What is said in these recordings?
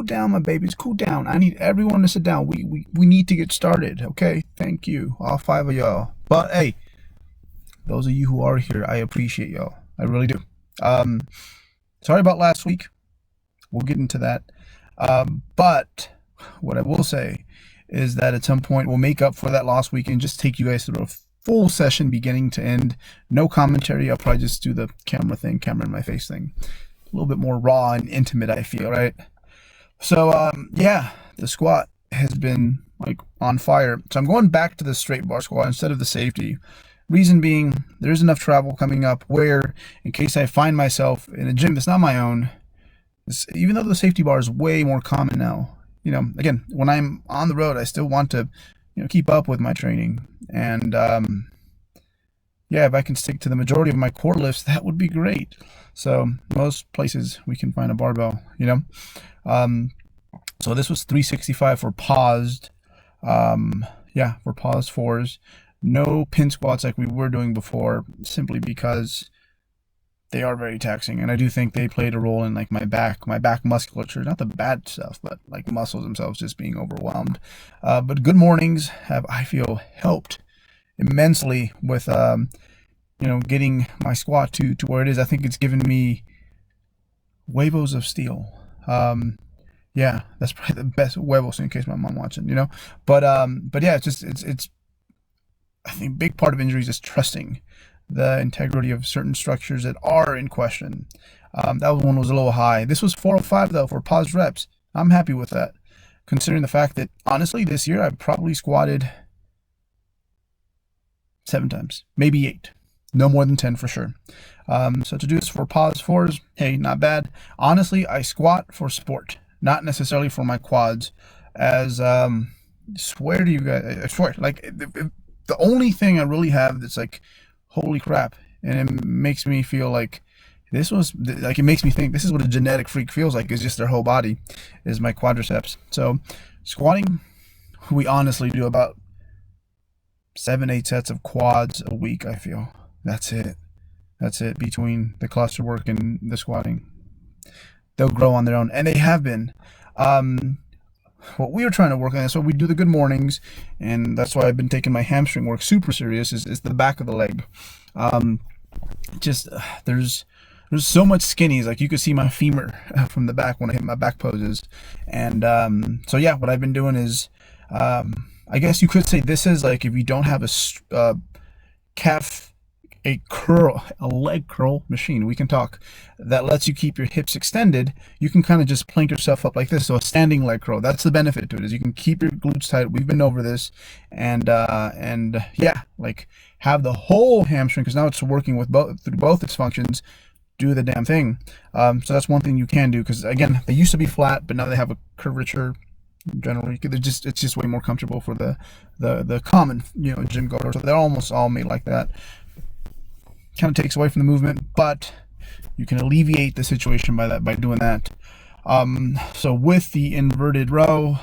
down, my babies. Cool down. I need everyone to sit down. We need to get started. Okay. Thank you, all 5 of y'all. But hey, those of you who are here, I appreciate y'all. I really do. Um, Sorry about last week. We'll get into that. But what I will say is that at some point we'll make up for that lost week and just take you guys through a full session beginning to end. No commentary. I'll probably just do the camera in my face thing. A little bit more raw and intimate, I feel, right? So, yeah, the squat has been like on fire. So I'm going back to the straight bar squat instead of the safety. Reason being, there's enough travel coming up where, in case I find myself in a gym that's not my own, even though the safety bar is way more common now, again, when I'm on the road, I still want to, keep up with my training. And yeah, if I can stick to the majority of my core lifts, that would be great. So most places we can find a barbell, So this was 365 for paused. For paused fours. No pin squats like we were doing before, simply because they are very taxing, and I do think they played a role in like my back musculature, not the bad stuff, but like muscles themselves just being overwhelmed. But good mornings have, I feel, helped immensely with getting my squat to where it is. I think it's given me huevos of steel. Yeah, that's probably the best huevos in case my mom watching, But yeah, it's I think big part of injuries is trusting the integrity of certain structures that are in question. That one was a little high. This was 405 though for paused reps. I'm happy with that, considering the fact that honestly this year I've probably squatted 7 times, maybe 8, no more than 10 for sure. So to do this for paused fours, hey, not bad. Honestly, I squat for sport, not necessarily for my quads. As swear to you guys, I swear, like the only thing I really have that's like, holy crap, and it makes me feel like it makes me think this is what a genetic freak feels like, is just their whole body, is my quadriceps. So squatting, we honestly do about 7-8 sets of quads a week, I feel. That's it between the cluster work and the squatting. They'll grow on their own, and they have been. What we are trying to work on, so we do the good mornings, and that's why I've been taking my hamstring work super serious, is the back of the leg. There's so much skinnies, like you could see my femur from the back when I hit my back poses. And so yeah, what I've been doing is, I guess you could say this is like if you don't have a leg curl machine, we can talk, that lets you keep your hips extended, you can kind of just plank yourself up like this. So a standing leg curl, that's the benefit to it, is you can keep your glutes tight. We've been over this, and yeah, like have the whole hamstring, because now it's working with through both its functions, do the damn thing. So that's one thing you can do, because again, they used to be flat, but now they have a curvature. Generally, it's just way more comfortable for the common gym goer. So they're almost all made like that. Kind of takes away from the movement, but you can alleviate the situation by doing that. So with the inverted row,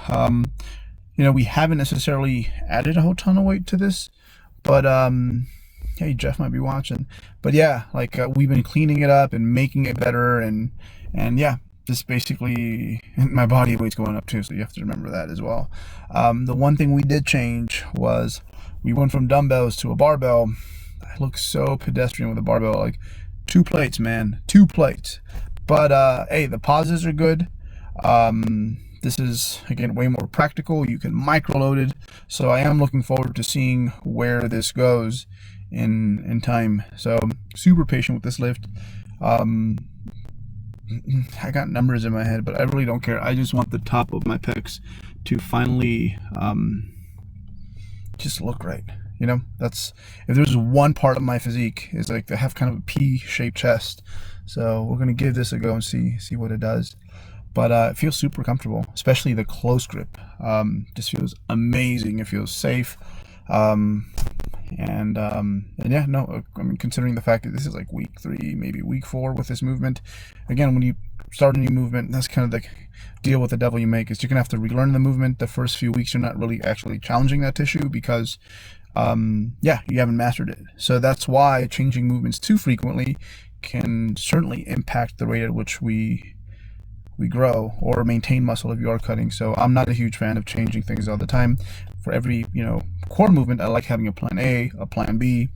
we haven't necessarily added a whole ton of weight to this, but hey, Jeff might be watching. But yeah, like we've been cleaning it up and making it better, and yeah, just basically my body weight's going up too, so you have to remember that as well. The one thing we did change was we went from dumbbells to a barbell. I look so pedestrian with a barbell, like 2 plates, man, 2 plates. But hey, the pauses are good. This is again way more practical. You can micro load it, so I am looking forward to seeing where this goes in time. So super patient with this lift. I got numbers in my head, but I really don't care. I just want the top of my pecs to finally just look right. That's, if there's one part of my physique is like they have kind of a P-shaped chest. So we're gonna give this a go and see what it does. But it feels super comfortable, especially the close grip. Just feels amazing. It feels safe. And yeah, no, I mean, considering the fact that this is like week 3, maybe week 4 with this movement, again, when you start a new movement, that's kind of the deal with the devil you make, is you're gonna have to relearn the movement. The first few weeks you're not really actually challenging that tissue, because yeah, you haven't mastered it. So that's why changing movements too frequently can certainly impact the rate at which we we grow, or maintain muscle if you are cutting. So I'm not a huge fan of changing things all the time. For every, core movement, I like having a plan A, a plan B.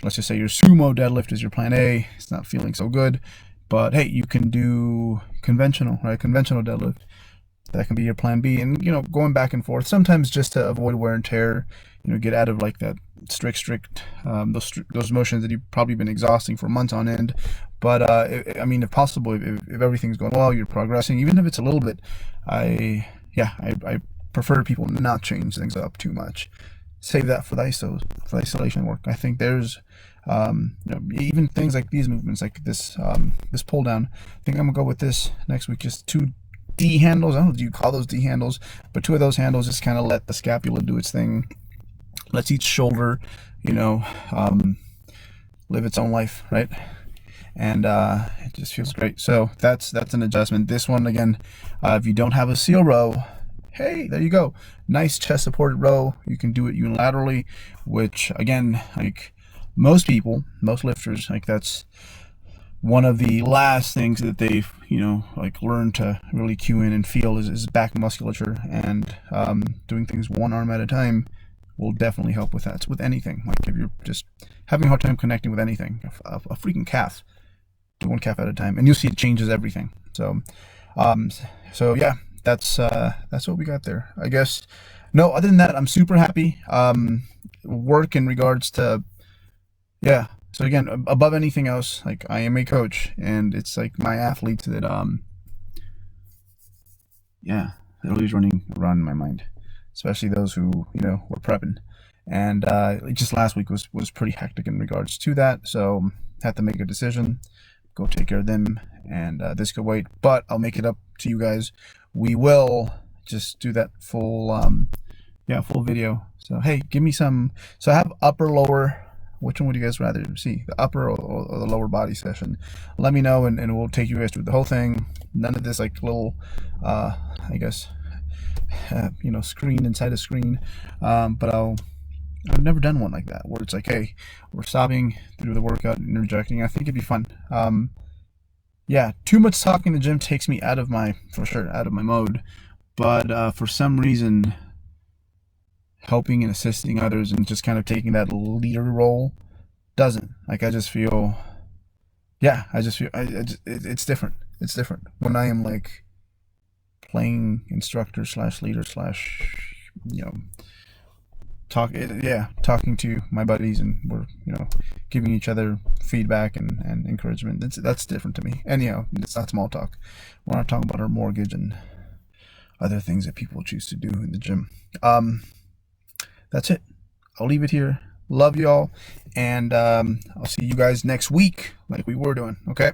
Let's just say your sumo deadlift is your plan A. It's not feeling so good, but hey, you can do conventional, right? Conventional deadlift. That can be your plan B, and going back and forth sometimes just to avoid wear and tear. Get out of like that strict those motions that you've probably been exhausting for months on end. But if possible, if everything's going well, you're progressing, even if it's a little bit. I prefer people not change things up too much. Save that for the isolation work. I think there's even things like these movements, like this pull down. I think I'm gonna go with this next week. Just two D handles. I don't know if you call those D handles, but two of those handles just kind of let the scapula do its thing. Lets each shoulder, live its own life, right? And it just feels great. So that's an adjustment. This one again, if you don't have a seal row, hey, there you go. Nice chest supported row. You can do it unilaterally, which again, like most lifters, like that's one of the last things that they've learn to really cue in and feel is back musculature, and doing things one arm at a time will definitely help with that. It's with anything. Like if you're just having a hard time connecting with anything, a freaking calf, do one calf at a time, and you'll see it changes everything. So yeah, that's what we got there, I guess. No, other than that, I'm super happy. Work in regards to, yeah. So again, above anything else, like I am a coach, and it's like my athletes that that always running around in my mind, especially those who were prepping. And just last week was pretty hectic in regards to that, so had to make a decision, go take care of them, and this could wait. But I'll make it up to you guys. We will just do that full video. So hey, give me some. So I have upper, lower. Which one would you guys rather see, the upper or the lower body session? Let me know, and we'll take you guys through the whole thing. None of this like little screen inside a screen. But I've never done one like that where it's like, hey, we're stopping through the workout and interjecting. I think it'd be fun. Too much talking in the gym takes me out of my mode. But for some reason, helping and assisting others and just kind of taking that leader role doesn't. Like I just feel it's different. It's different when I am like playing instructor / leader / talking to my buddies, and we're giving each other feedback and encouragement. That's different to me. Anyhow, it's not small talk. We're not talking about our mortgage and other things that people choose to do in the gym. That's it. I'll leave it here. Love y'all, and I'll see you guys next week like we were doing. Okay.